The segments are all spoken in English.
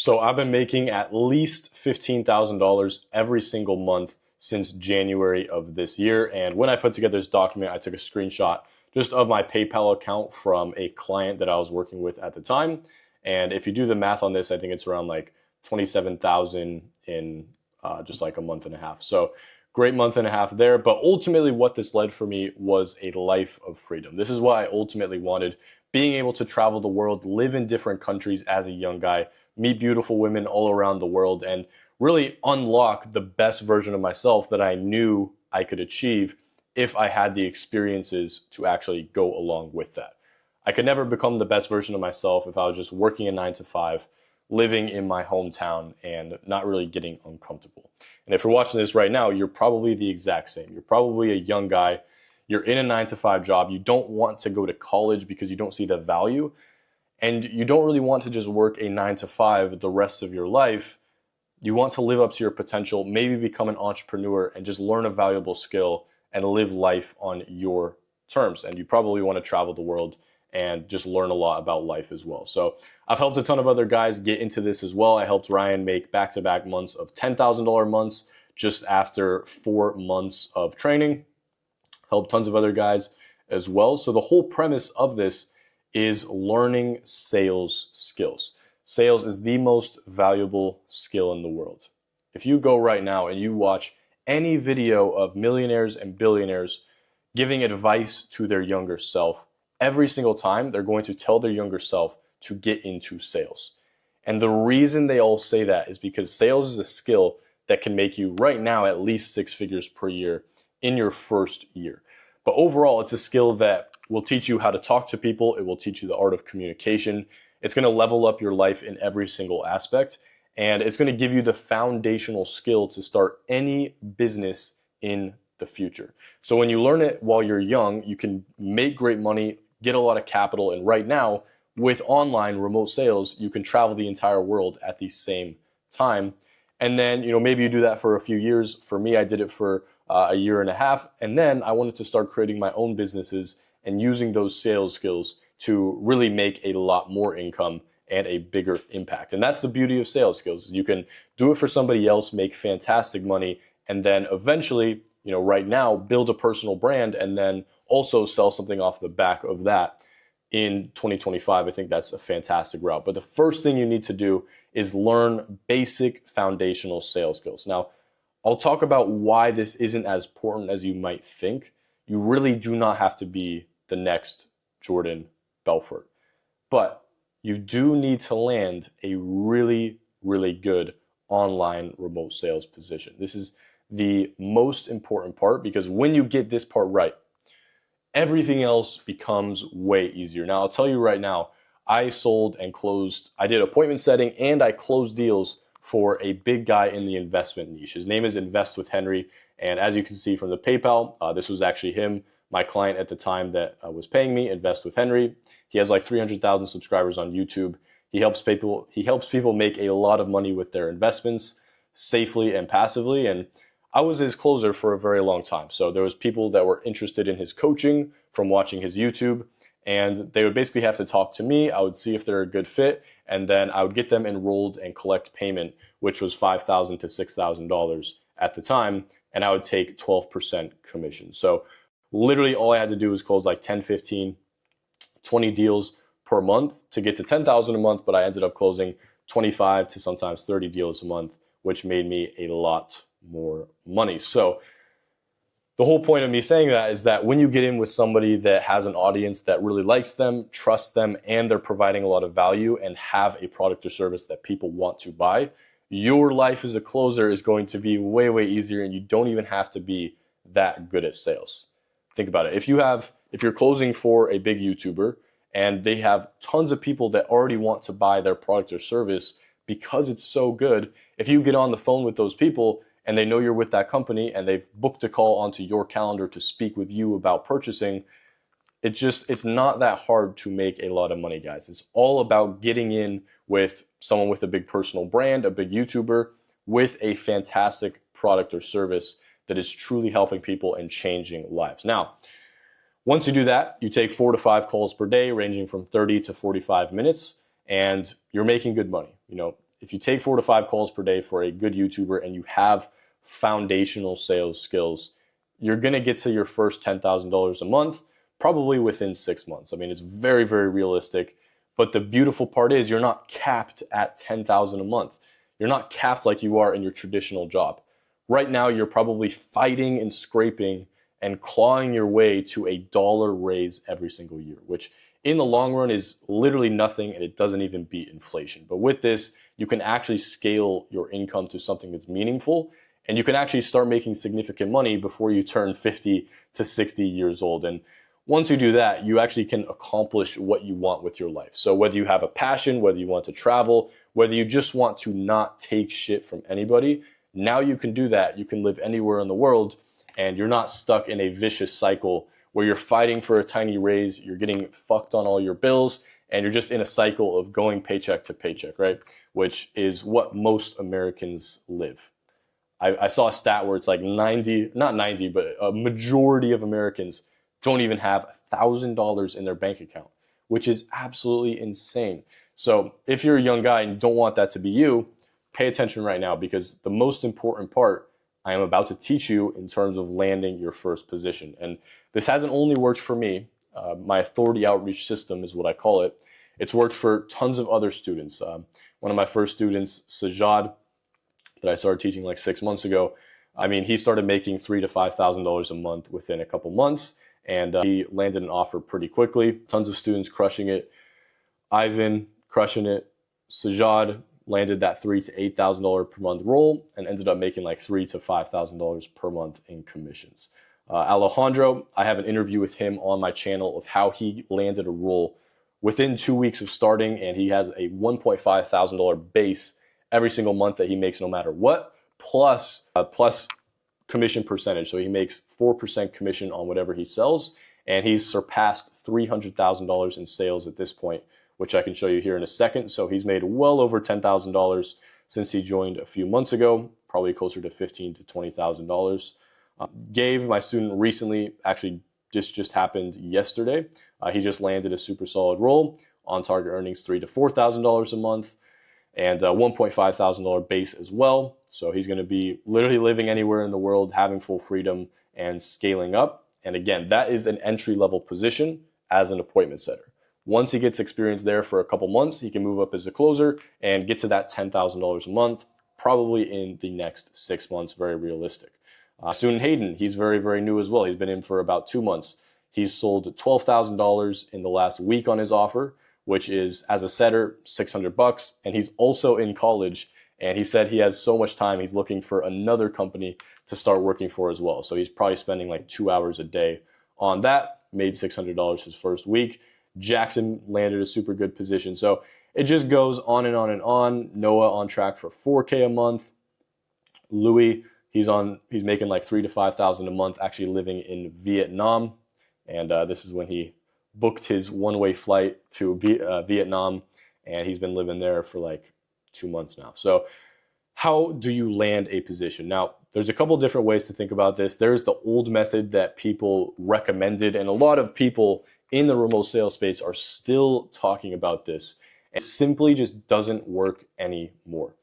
So I've been making at least $15,000 every single month since January of this year. And when I put together this document, I took a screenshot just of my PayPal account from a client that I was working with at the time. And if you do the math on this, I think it's around like 27,000 in just like a month and a half. So great month and a half there. But ultimately what this led for me was a life of freedom. This is what I ultimately wanted, being able to travel the world, live in different countries as a young guy, meet beautiful women all around the world, and really unlock the best version of myself that I knew I could achieve if I had the experiences to actually go along with that. I could never become the best version of myself if I was just working a 9 to 5, living in my hometown and not really getting uncomfortable. And if you're watching this right now, you're probably the exact same. You're probably a young guy. You're in a 9 to 5 job. You don't want to go to college because you don't see the value. And you don't really want to just work a 9 to 5 the rest of your life. You want to live up to your potential, maybe become an entrepreneur and just learn a valuable skill and live life on your terms. And you probably want to travel the world and just learn a lot about life as well. So I've helped a ton of other guys get into this as well. I helped Ryan make back-to-back months of $10,000 months just after 4 months of training. Helped tons of other guys as well. So the whole premise of this is learning sales skills. Sales is the most valuable skill in the world. If you go right now and you watch any video of millionaires and billionaires giving advice to their younger self, every single time they're going to tell their younger self to get into sales. And the reason they all say that is because sales is a skill that can make you right now at least 6 figures per year in your first year. But overall, it's a skill that will teach you how to talk to people. It will teach you the art of communication. It's going to level up your life in every single aspect. And it's going to give you the foundational skill to start any business in the future. So when you learn it while you're young, you can make great money, get a lot of capital. And right now, with online remote sales, you can travel the entire world at the same time. And then, maybe you do that for a few years. For me, I did it for a year and a half. And then I wanted to start creating my own businesses and using those sales skills to really make a lot more income and a bigger impact. And that's the beauty of sales skills. You can do it for somebody else, make fantastic money, and then eventually, right now, build a personal brand and then also sell something off the back of that in 2025. I think that's a fantastic route. But the first thing you need to do is learn basic foundational sales skills. Now, I'll talk about why this isn't as important as you might think. You really do not have to be the next Jordan Belfort. But you do need to land a really, really good online remote sales position. This is the most important part because when you get this part right, everything else becomes way easier. Now, I'll tell you right now, I sold and closed, I did appointment setting and I closed deals for a big guy in the investment niche. His name is Invest with Henry. And as you can see from the PayPal, this was actually him, my client at the time that was paying me, Invest with Henry. He has like 300,000 subscribers on YouTube. He helps people make a lot of money with their investments safely and passively. And I was his closer for a very long time. So there was people that were interested in his coaching from watching his YouTube, and they would basically have to talk to me. I would see if they're a good fit, and then I would get them enrolled and collect payment, which was $5,000 to $6,000 at the time, and I would take 12% commission. So literally all I had to do was close like 10, 15, 20 deals per month to get to 10,000 a month, but I ended up closing 25 to sometimes 30 deals a month, which made me a lot more money. So the whole point of me saying that is that when you get in with somebody that has an audience that really likes them, trusts them, and they're providing a lot of value and have a product or service that people want to buy, your life as a closer is going to be way, way easier, and you don't even have to be that good at sales. Think about it. If you're closing for a big YouTuber and they have tons of people that already want to buy their product or service because it's so good, if you get on the phone with those people and they know you're with that company and they've booked a call onto your calendar to speak with you about purchasing, it's not that hard to make a lot of money, guys. It's all about getting in with someone with a big personal brand, a big YouTuber, with a fantastic product or service that is truly helping people and changing lives. Now, once you do that, you take 4 to 5 calls per day, ranging from 30 to 45 minutes, and you're making good money. if you take 4 to 5 calls per day for a good YouTuber and you have foundational sales skills, you're going to get to your first $10,000 a month probably within 6 months. I mean, it's very, very realistic. But the beautiful part is you're not capped at $10,000 a month. You're not capped like you are in your traditional job. Right now, you're probably fighting and scraping and clawing your way to a dollar raise every single year, which in the long run is literally nothing, and it doesn't even beat inflation. But with this, you can actually scale your income to something that's meaningful, and you can actually start making significant money before you turn 50 to 60 years old. And once you do that, you actually can accomplish what you want with your life. So whether you have a passion, whether you want to travel, whether you just want to not take shit from anybody, now you can do that. You can live anywhere in the world, and you're not stuck in a vicious cycle where you're fighting for a tiny raise, you're getting fucked on all your bills, and you're just in a cycle of going paycheck to paycheck, right? Which is what most Americans live. I saw a stat where it's like 90, not 90, but a majority of Americans don't even have $1,000 in their bank account, which is absolutely insane. So if you're a young guy and don't want that to be you, pay attention right now, because the most important part I am about to teach you in terms of landing your first position. And this hasn't only worked for me. My authority outreach system is what I call it. It's worked for tons of other students. One of my first students, Sajad, that I started teaching like 6 months ago, I mean, he started making $3,000 to $5,000 a month within a couple months, and he landed an offer pretty quickly. Tons of students crushing it. Ivan crushing it. Sajad landed that $3,000 to $8,000 per month role and ended up making like $3,000 to $5,000 per month in commissions. Alejandro, I have an interview with him on my channel of how he landed a role within 2 weeks of starting, and he has a $1.5 thousand base every single month that he makes no matter what, plus commission percentage. So he makes 4% commission on whatever he sells, and he's surpassed $300,000 in sales at this point, which I can show you here in a second. So he's made well over $10,000 since he joined a few months ago, probably closer to $15,000 to $20,000. Gabe, my student, recently, actually this just happened yesterday. He just landed a super solid role, on target earnings $3,000 to $4,000 a month, and $1.5 thousand base as well. So he's going to be literally living anywhere in the world, having full freedom and scaling up. And again, that is an entry-level position as an appointment setter. Once he gets experience there for a couple months, he can move up as a closer and get to that $10,000 a month, probably in the next 6 months, very realistic. Student Hayden, he's very, very new as well. He's been in for about 2 months. He's sold $12,000 in the last week on his offer, which is, as a setter, $600. And he's also in college. And he said he has so much time, he's looking for another company to start working for as well. So he's probably spending like 2 hours a day on that, made $600 his first week. Jackson landed a super good position. So it just goes on and on and on. Noah on track for $4K a month. Louis, he's making like $3,000 to $5,000 a month, actually living in Vietnam. And this is when he booked his one-way flight to Vietnam, and he's been living there for like 2 months now. So how do you land a position? Now, there's a couple different ways to think about this. There's the old method that people recommended, and a lot of people in the remote sales space are still talking about this. It simply just doesn't work anymore.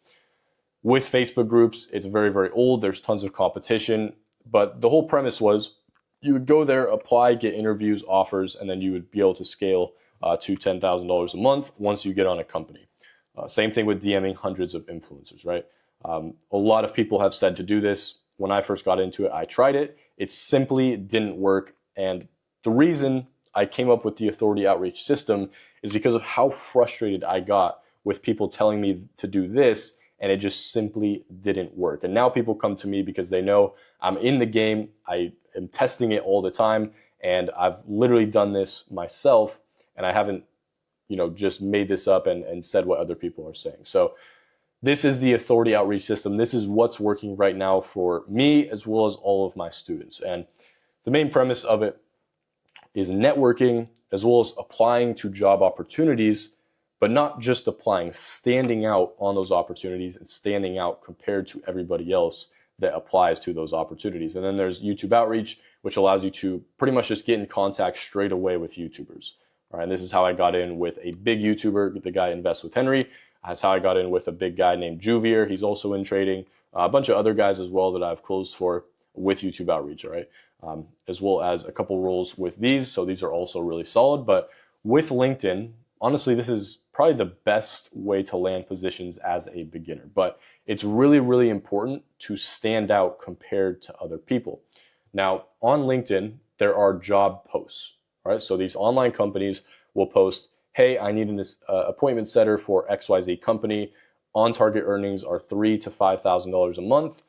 With Facebook groups, it's very, very old. There's tons of competition, but the whole premise was you would go there, apply, get interviews, offers, and then you would be able to scale to $10,000 a month once you get on a company. Same thing with DMing hundreds of influencers, right? A lot of people have said to do this. When I first got into it, I tried it. It simply didn't work. And the reason I came up with the authority outreach system is because of how frustrated I got with people telling me to do this, and it just simply didn't work. And now people come to me because they know I'm in the game, I am testing it all the time, and I've literally done this myself, and I haven't, just made this up and said what other people are saying. So this is the authority outreach system. This is what's working right now for me as well as all of my students. And the main premise of it is networking as well as applying to job opportunities, but not just applying, standing out on those opportunities and standing out compared to everybody else that applies to those opportunities. And then there's YouTube outreach, which allows you to pretty much just get in contact straight away with YouTubers. All right, and this is how I got in with a big YouTuber, the guy Invest with Henry. That's how I got in with a big guy named Juvier. He's also in trading. A bunch of other guys as well that I've closed for with YouTube outreach, all right? As well as a couple roles with these. So these are also really solid. But with LinkedIn, honestly, this is probably the best way to land positions as a beginner. But it's really, really important to stand out compared to other people. Now, on LinkedIn, there are job posts, right? So these online companies will post, hey, I need an appointment setter for XYZ company. On target earnings are $3,000 to $5,000 a month.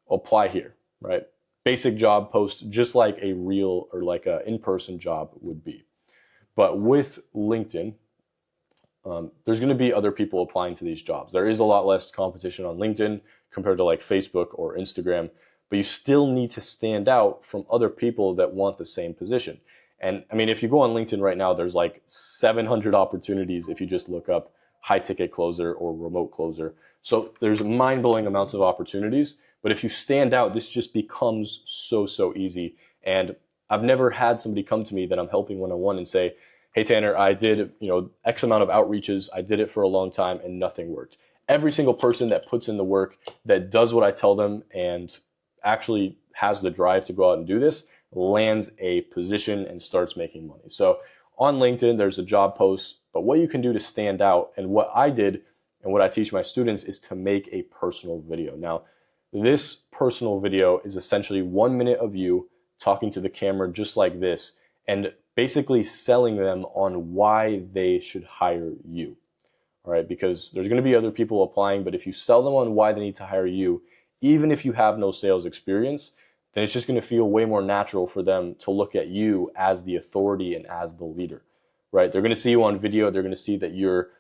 Apply here, right? Basic job post, just like a real or like an in-person job would be. But with LinkedIn, there's going to be other people applying to these jobs. There is a lot less competition on LinkedIn compared to like Facebook or Instagram, but you still need to stand out from other people that want the same position. And I mean, if you go on LinkedIn right now, there's like 700 opportunities if you just look up high ticket closer or remote closer. So there's mind-blowing amounts of opportunities, but if you stand out, this just becomes so easy. And I've never had somebody come to me that I'm helping one-on-one and say, hey Tanner, I did, X amount of outreaches. I did it for a long time and nothing worked. Every single person that puts in the work, that does what I tell them and actually has the drive to go out and do this, lands a position and starts making money. So on LinkedIn, there's a job post, but what you can do to stand out, and what I did and what I teach my students, is to make a personal video. Now, this personal video is essentially 1 minute of you talking to the camera just like this, and basically selling them on why they should hire you. All right, because there's going to be other people applying, but if you sell them on why they need to hire you, even if you have no sales experience, then it's just going to feel way more natural for them to look at you as the authority and as the leader, right? They're going to see you on video. They're going to see that you're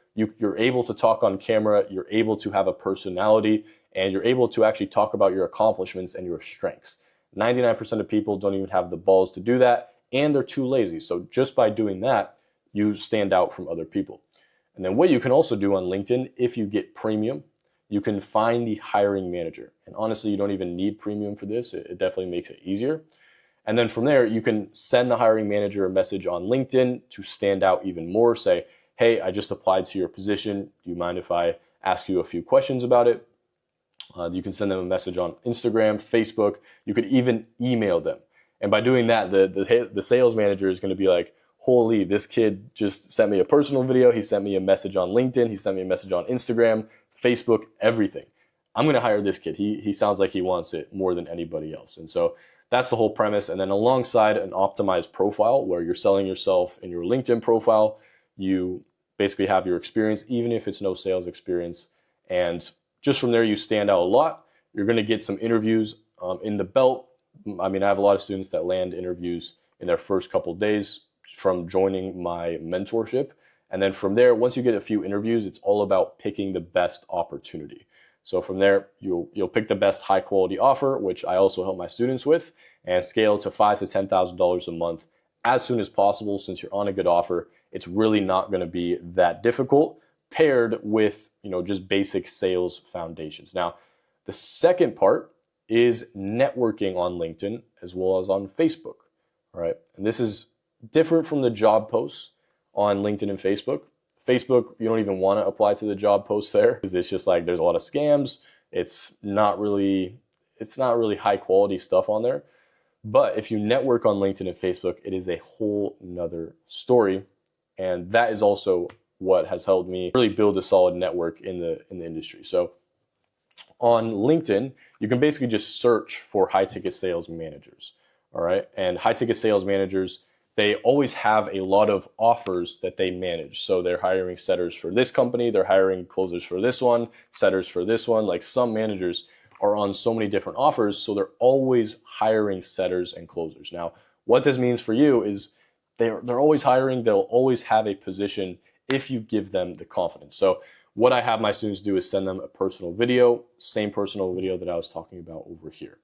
able to talk on camera, you're able to have a personality, and you're able to actually talk about your accomplishments and your strengths. 99% of people don't even have the balls to do that, and they're too lazy. So just by doing that, you stand out from other people. And then what you can also do on LinkedIn, if you get premium, you can find the hiring manager. And honestly, you don't even need premium for this. It definitely makes it easier. And then from there, you can send the hiring manager a message on LinkedIn to stand out even more. Say, hey, I just applied to your position. Do you mind if I ask you a few questions about it? You can send them a message on Instagram, Facebook. You could even email them. And by doing that, the sales manager is going to be like, holy, this kid just sent me a personal video. He sent me a message on LinkedIn. He sent me a message on Instagram, Facebook, everything. I'm going to hire this kid. He sounds like he wants it more than anybody else. And so that's the whole premise. And then alongside an optimized profile where you're selling yourself in your LinkedIn profile, you basically have your experience, even if it's no sales experience. And just from there, you stand out a lot. You're going to get some interviews in the belt. I mean, I have a lot of students that land interviews in their first couple of days from joining my mentorship. And then from there, once you get a few interviews, it's all about picking the best opportunity. So from there, you'll pick the best high quality offer, which I also help my students with, and scale to $5,000 to $10,000 a month as soon as possible. Since you're on a good offer, it's really not going to be that difficult, paired with just basic sales foundations. Now, the second part is networking on LinkedIn as well as on Facebook. All right, and this is different from the job posts on LinkedIn and Facebook. Facebook, you don't even want to apply to the job posts there because it's just like there's a lot of scams. It's not really high quality stuff on there. But if you network on LinkedIn and Facebook, it is a whole nother story. And that is also what has helped me really build a solid network in the industry. So on LinkedIn, you can basically just search for high ticket sales managers. All right. And high ticket sales managers, they always have a lot of offers that they manage. So they're hiring setters for this company, they're hiring closers for this one, setters for this one. Like some managers are on so many different offers, so they're always hiring setters and closers. Now, what this means for you is they're always hiring, they'll always have a position if you give them the confidence. So what I have my students do is send them a personal video, same personal video that I was talking about over here.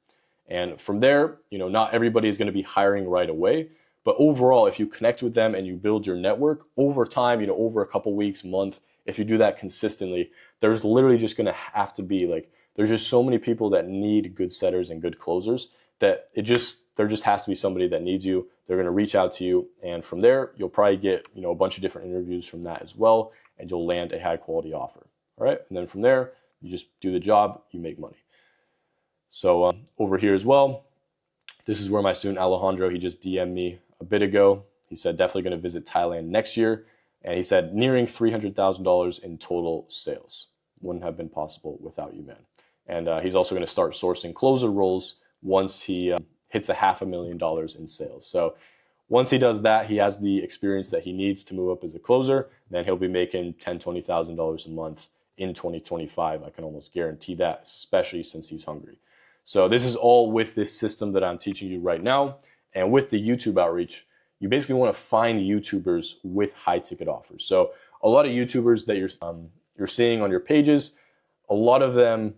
And from there, not everybody is going to be hiring right away. But overall, if you connect with them and you build your network over time, over a couple weeks, month, if you do that consistently, there's literally just going to have to be there's just so many people that need good setters and good closers that there just has to be somebody that needs you. They're going to reach out to you. And from there, you'll probably get, a bunch of different interviews from that as well. And you'll land a high quality offer. all right? And then from there, you just do the job, you make money. So over here as well, this is where my student Alejandro, he just DM'd me a bit ago. He said definitely going to visit Thailand next year. And he said nearing $300,000 in total sales. Wouldn't have been possible without you, man. And he's also going to start sourcing closer roles once he hits $500,000 in sales. So once he does that, he has the experience that he needs to move up as a closer. Then he'll be making $10,000, $20,000 a month in 2025. I can almost guarantee that, especially since he's hungry. So this is all with this system that I'm teaching you right now. And with the YouTube outreach, you basically want to find YouTubers with high ticket offers. So a lot of YouTubers that you're seeing on your pages, a lot of them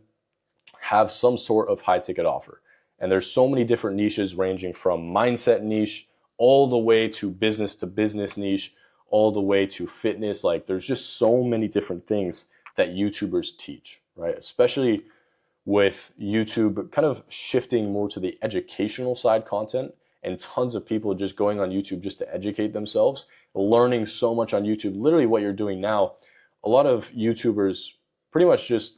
have some sort of high ticket offer. And there's so many different niches ranging from mindset niche all the way to business niche, all the way to fitness. Like there's just so many different things that YouTubers teach, right? Especially with YouTube kind of shifting more to the educational side content, and tons of people just going on YouTube just to educate themselves, learning so much on YouTube. Literally what you're doing now, a lot of YouTubers pretty much just,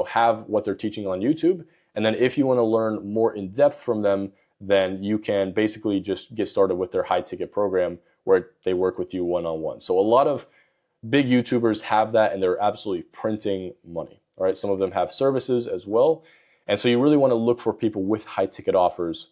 have what they're teaching on YouTube. And then if you want to learn more in depth from them, then you can basically just get started with their high ticket program where they work with you one-on-one. So a lot of big YouTubers have that, and they're absolutely printing money. All right, some of them have services as well. And so you really want to look for people with high ticket offers,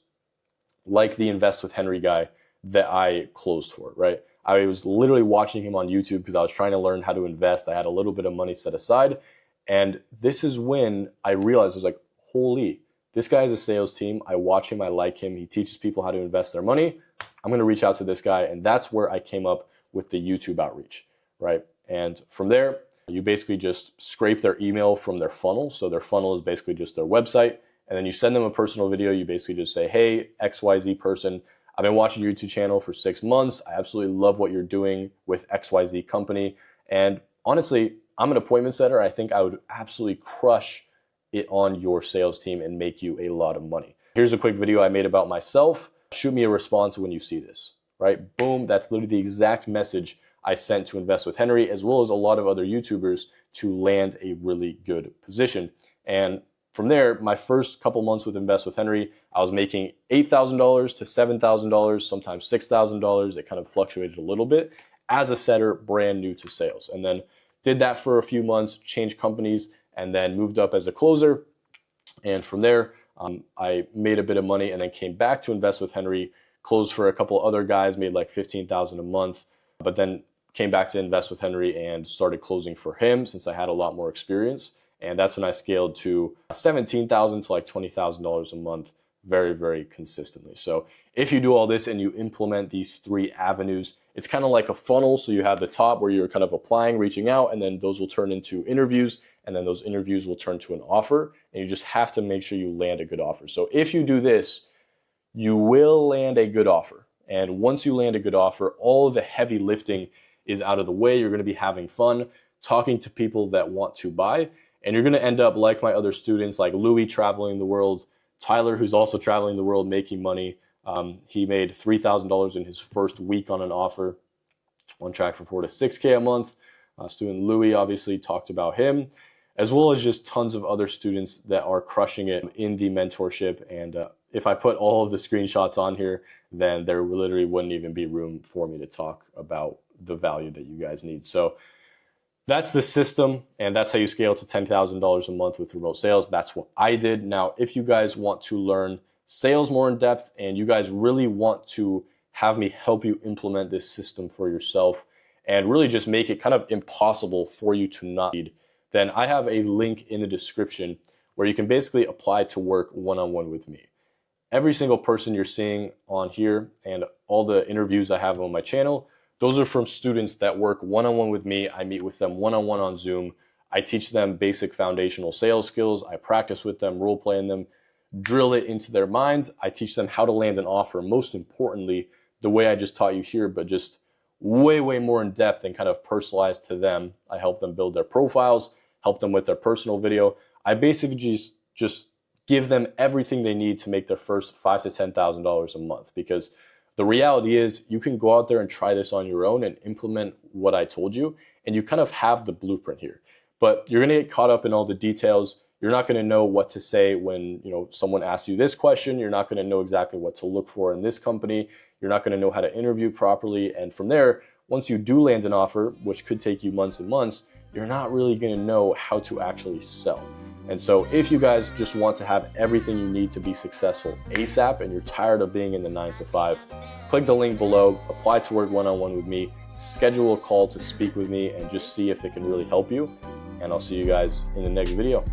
like the Invest with Henry guy that I closed for, right? I was literally watching him on YouTube because I was trying to learn how to invest. I had a little bit of money set aside. And this is when I realized, I was like, holy, this guy has a sales team. I watch him, I like him. He teaches people how to invest their money. I'm going to reach out to this guy. And that's where I came up with the YouTube outreach, right? And from there, you basically just scrape their email from their funnel. So their funnel is basically just their website. And then you send them a personal video. You basically just say, hey, XYZ person, I've been watching your YouTube channel for 6 months. I absolutely love what you're doing with XYZ company. And honestly, I'm an appointment setter. I think I would absolutely crush it on your sales team and make you a lot of money. Here's a quick video I made about myself. Shoot me a response when you see this, right? Boom, that's literally the exact message I sent to Invest with Henry, as well as a lot of other YouTubers, to land a really good position. And from there, my first couple months with Invest with Henry, I was making $8,000 to $7,000, sometimes $6,000. It kind of fluctuated a little bit as a setter, brand new to sales. And then did that for a few months, changed companies, and then moved up as a closer. And from there, I made a bit of money and then came back to Invest with Henry, closed for a couple other guys, made like $15,000 a month, but then came back to Invest with Henry and started closing for him since I had a lot more experience. And that's when I scaled to $17,000 to like $20,000 a month very, very consistently. So if you do all this and you implement these 3 avenues, it's kind of like a funnel. So you have the top where you're kind of applying, reaching out, and then those will turn into interviews, and then those interviews will turn to an offer. And you just have to make sure you land a good offer. So if you do this, you will land a good offer. And once you land a good offer, all of the heavy lifting is out of the way. You're going to be having fun, talking to people that want to buy. And you're going to end up like my other students, like Louis traveling the world, Tyler, who's also traveling the world making money. He made $3,000 in his first week on an offer, on track for $4 to $6K a month. Student Louis obviously talked about him, as well as just tons of other students that are crushing it in the mentorship. And if I put all of the screenshots on here, then there literally wouldn't even be room for me to talk about the value that you guys need. So that's the system, and that's how you scale to $10,000 a month with remote sales. That's what I did. Now, if you guys want to learn sales more in depth and you guys really want to have me help you implement this system for yourself and really just make it kind of impossible for you to not need, then I have a link in the description where you can basically apply to work one-on-one with me. Every single person you're seeing on here and all the interviews I have on my channel, those are from students that work one-on-one with me. I meet with them one-on-one on Zoom. I teach them basic foundational sales skills. I practice with them, role playing them, drill it into their minds. I teach them how to land an offer. Most importantly, the way I just taught you here, but just way, way more in depth and kind of personalized to them. I help them build their profiles, help them with their personal video. I basically just give them everything they need to make their first $5,000 to $10,000 a month, because the reality is you can go out there and try this on your own and implement what I told you, and you kind of have the blueprint here. but you're gonna get caught up in all the details. You're not gonna know what to say when someone asks you this question. You're not gonna know exactly what to look for in this company. You're not gonna know how to interview properly. And from there, once you do land an offer, which could take you months and months, you're not really gonna know how to actually sell. And so if you guys just want to have everything you need to be successful ASAP and you're tired of being in the 9 to 5, click the link below, apply to work one-on-one with me, schedule a call to speak with me and just see if it can really help you. And I'll see you guys in the next video.